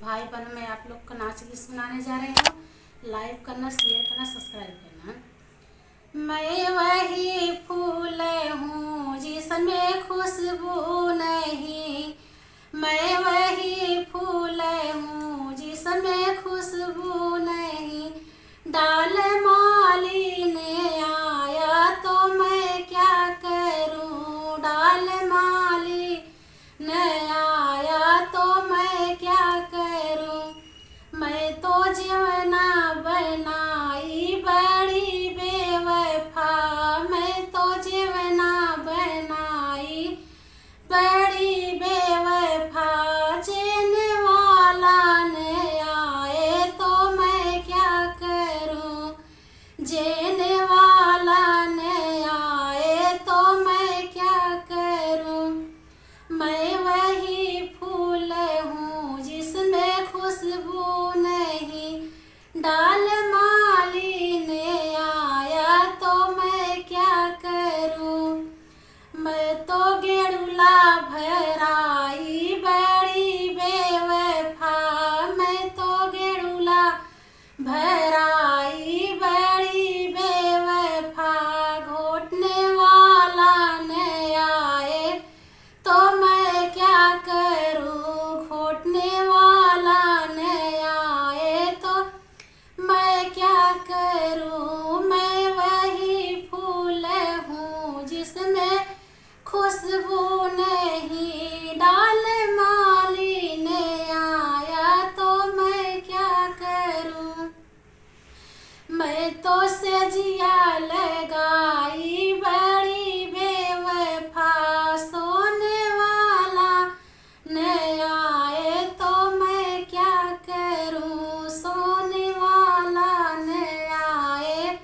भाई बहनों मैं आप लोग का नाच गीत सुनाने जा रही हूँ। लाइक करना, शेयर करना, सब्सक्राइब करना। मैं वही फूल हूँ जिसमें खुशबू नहीं, मैं वही फूल हूँ जिसमें खुशबू नहीं। डाल माली ने आया तो मैं क्या करूँ, डाल माली ने आया तो मैं क्या करूँ। मैं तो जीवना बनाई बड़ी बेवफा, मैं तो जीवना बनाई बड़ी बेवफा। जीने वाला ने आए तो मैं क्या करूँ, जीने वाला ने आए तो मैं क्या करूँ। मैं वही फूल हूँ जिसमें खुशबू नहीं, डाल माली ने आया तो मैं क्या करूँ। मैं तो गेड़ूला भराई बड़ी बेवफा, मैं तो गेड़ूला भराई बड़ी बेवफा। घोटने वाला ने आए तो मैं क्या करूँ, घोटने वाला ने आए तो मैं क्या करूँ। मैं वही फूल हूँ जिसमें खुशबू नहीं, डाल माली ने आया तो मैं क्या करूँ। मैं तो सजिया लगाई बड़ी बेवफा, सोने वाला ने आए तो मैं क्या करूँ, सोने वाला ने आए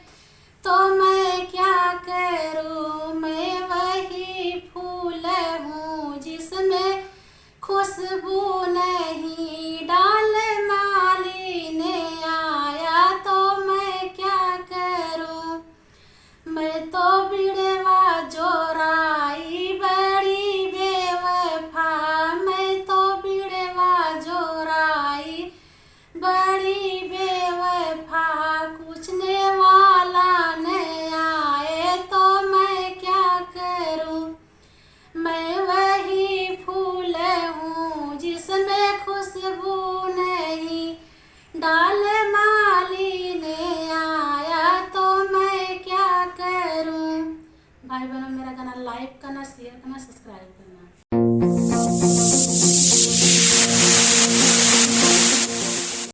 तो मैं क्या करूँ। मैं वही फूल हूँ जिसमें खुशबू नहीं, डाल माली ने आया तो मैं क्या करूँ। मैं तो बिड़वा जोराई बड़ी बेवफा, मैं तो बिड़वा जोराई बड़ी बेवफा। पूछने वाला ने आए तो मैं क्या करूँ। मैं वही फूल हूँ जिसमें खुशबू नहीं, डाल माली ने आया तो मैं क्या करूँ। भाई बहनों मेरा गाना लाइक करना, शेयर करना, सब्सक्राइब करना।